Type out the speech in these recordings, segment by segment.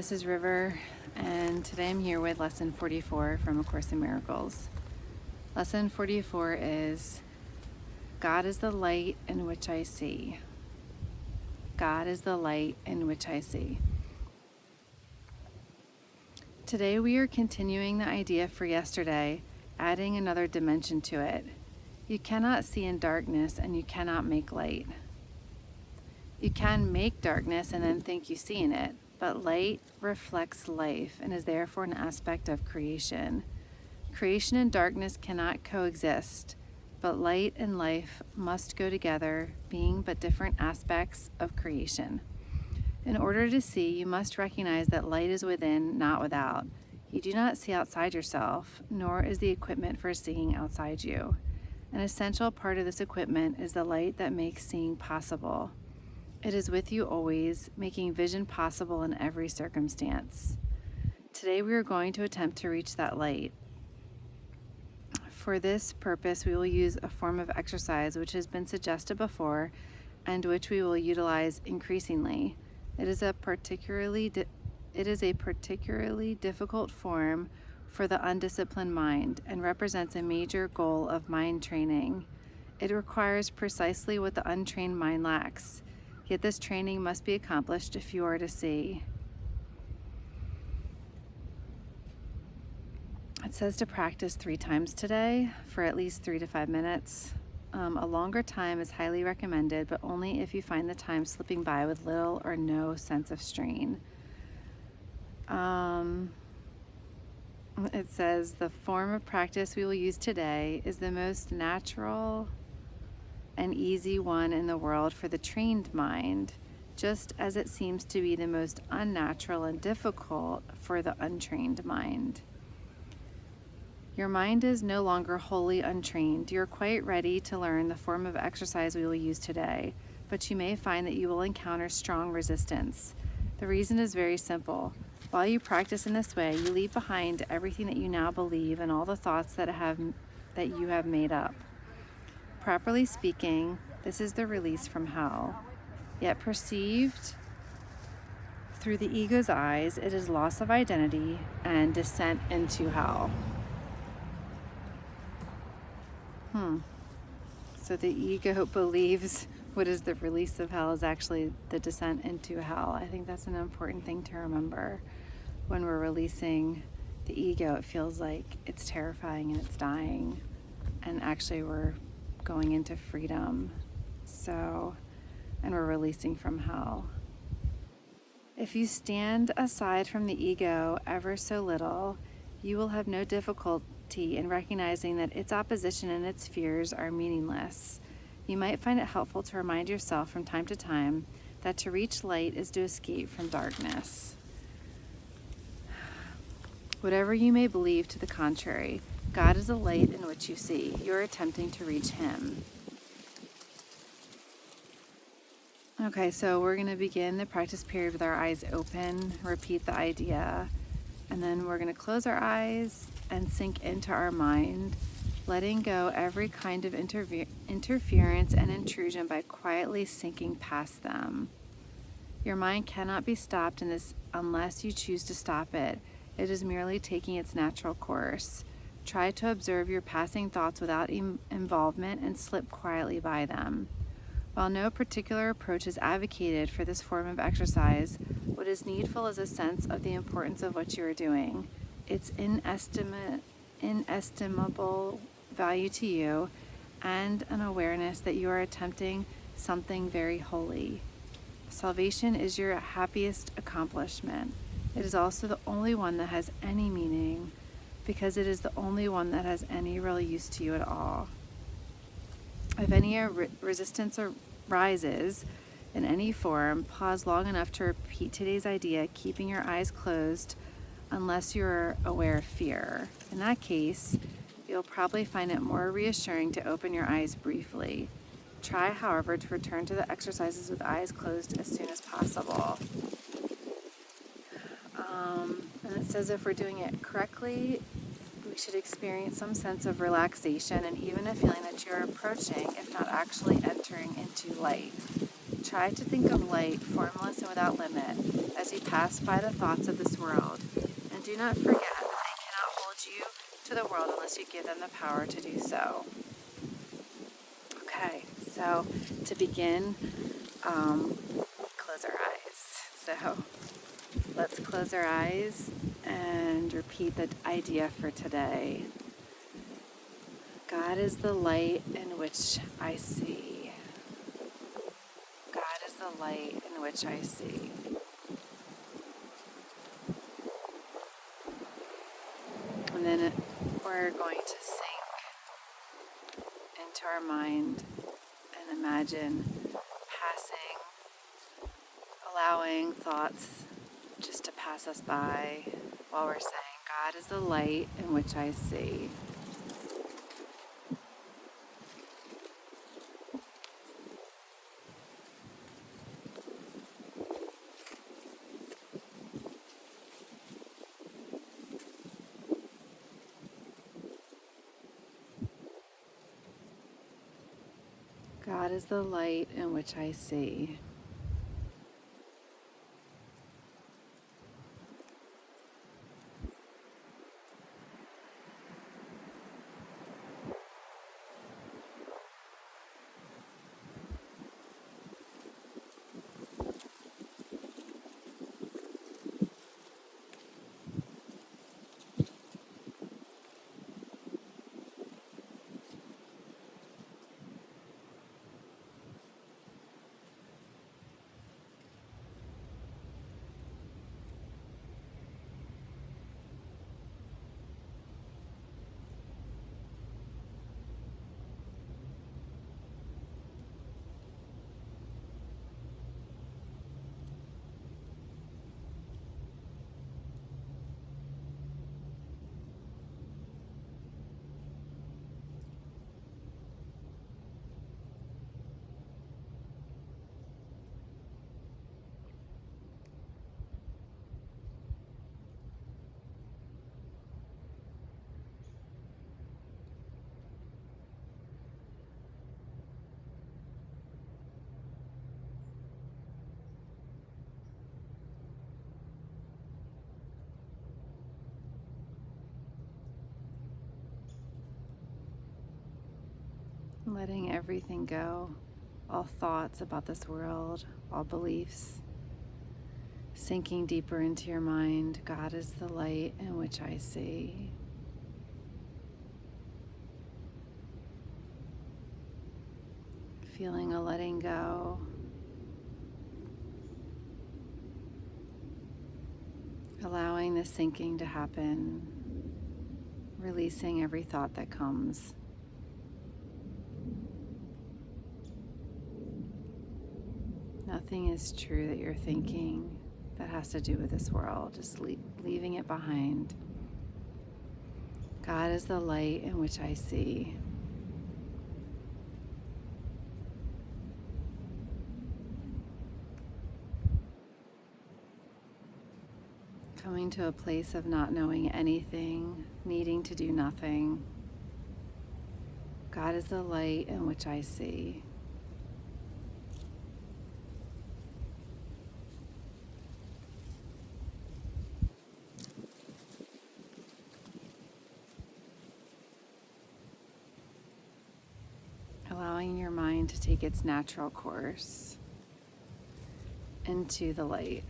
this is River, and today I'm here with Lesson 44 from A Course in Miracles. Lesson 44 is, God is the light in which I see. God is the light in which I see. Today we are continuing the idea for yesterday, adding another dimension to it. You cannot see in darkness and you cannot make light. You can make darkness and then think you see in it, but light reflects life and is therefore an aspect of creation. Creation and darkness cannot coexist, but light and life must go together, being but different aspects of creation. In order to see, you must recognize that light is within, not without. You do not see outside yourself, nor is the equipment for seeing outside you. An essential part of this equipment is the light that makes seeing possible. It is with you always, making vision possible in every circumstance. Today we are going to attempt to reach that light. For this purpose, we will use a form of exercise which has been suggested before and which we will utilize increasingly. It is a particularly difficult form for the undisciplined mind and represents a major goal of mind training. It requires precisely what the untrained mind lacks. Yet this training must be accomplished if you are to see. It says to practice 3 times today for at least 3 to 5 minutes. A longer time is highly recommended, but only if you find the time slipping by with little or no sense of strain. It says the form of practice we will use today is the most natural and easy one in the world for the trained mind, just as it seems to be the most unnatural and difficult for the untrained mind. Your mind is no longer wholly untrained. You're quite ready to learn the form of exercise we will use today, but you may find that you will encounter strong resistance. The reason is very simple. While you practice in this way, you leave behind everything that you now believe and all the thoughts that you have made up. Properly speaking, this is the release from hell. Yet perceived through the ego's eyes, it is loss of identity and descent into hell. So the ego believes what is the release of hell is actually the descent into hell. I think that's an important thing to remember. When we're releasing the ego, it feels like it's terrifying and it's dying, and actually we're going into freedom. And we're releasing from hell. If you stand aside from the ego ever so little, you will have no difficulty in recognizing that its opposition and its fears are meaningless. You might find it helpful to remind yourself from time to time that to reach light is to escape from darkness. Whatever you may believe to the contrary, God is a light in which you see. You are attempting to reach Him. Okay, so we're going to begin the practice period with our eyes open, repeat the idea, and then we're going to close our eyes and sink into our mind, letting go every kind of interference and intrusion by quietly sinking past them. Your mind cannot be stopped in this unless you choose to stop it. It is merely taking its natural course. Try to observe your passing thoughts without involvement and slip quietly by them. While no particular approach is advocated for this form of exercise, what is needful is a sense of the importance of what you are doing, its inestimable value to you, and an awareness that you are attempting something very holy. Salvation is your happiest accomplishment. It is also the only one that has any meaning, because it is the only one that has any real use to you at all. If any resistance arises in any form, pause long enough to repeat today's idea, keeping your eyes closed unless you're aware of fear. In that case, you'll probably find it more reassuring to open your eyes briefly. Try, however, to return to the exercises with eyes closed as soon as possible. And it says if we're doing it correctly, we should experience some sense of relaxation and even a feeling that you're approaching, if not actually entering, into light. Try to think of light, formless and without limit, as you pass by the thoughts of this world. And do not forget that they cannot hold you to the world unless you give them the power to do so. Okay, so to begin, close our eyes. So let's close our eyes and repeat the idea for today. God is the light in which I see. God is the light in which I see. And then we're going to sink into our mind and imagine passing, allowing thoughts just to pass us by while we're saying, God is the light in which I see. God is the light in which I see. Letting everything go, all thoughts about this world, all beliefs, sinking deeper into your mind. God is the light in which I see. Feeling a letting go, allowing the sinking to happen, releasing every thought that comes. Nothing is true that you're thinking that has to do with this world, just leaving it behind. God is the light in which I see. Coming to a place of not knowing anything, needing to do nothing. God is the light in which I see. Allowing your mind to take its natural course into the light.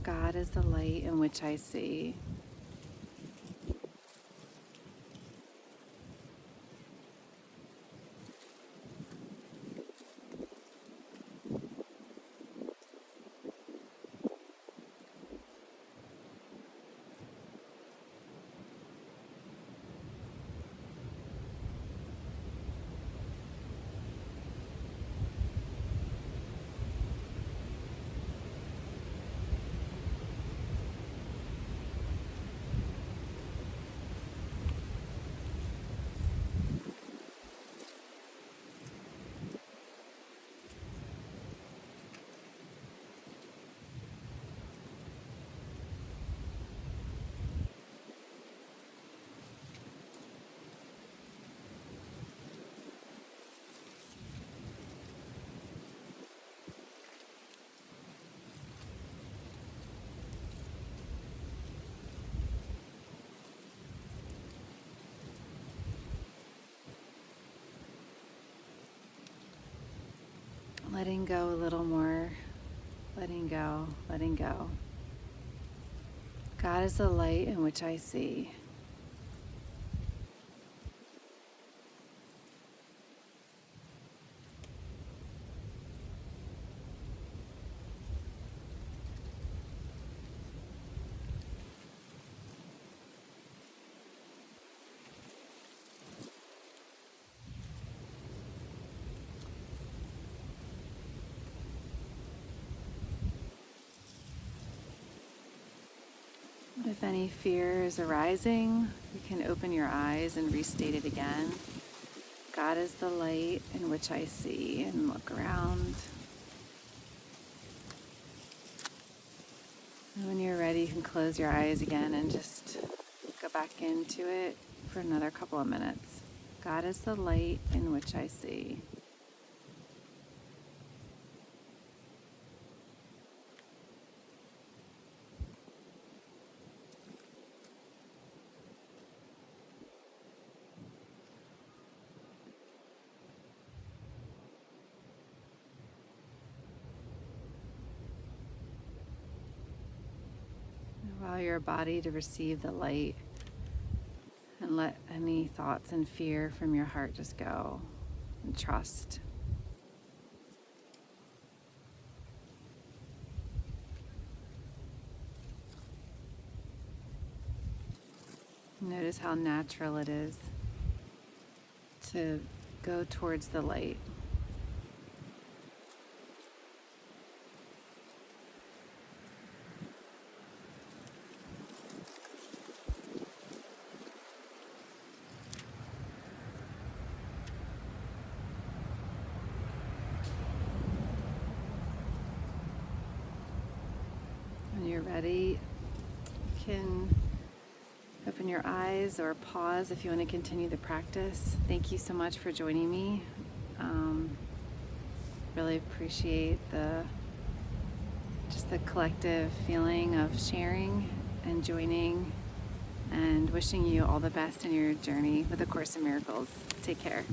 God is the light in which I see. letting go a little more, letting go, letting go. God is the light in which I see. If any fear is arising, you can open your eyes and restate it again. God is the light in which I see, and look around. And when you're ready, you can close your eyes again and just go back into it for another couple of minutes. God is the light in which I see. Allow your body to receive the light and let any thoughts and fear from your heart just go, and trust. Notice how natural it is to go towards the light. When you're ready, you can open your eyes or pause if you want to continue the practice. Thank you so much for joining me. Really appreciate the collective feeling of sharing and joining, and wishing you all the best in your journey with A Course in Miracles. Take care.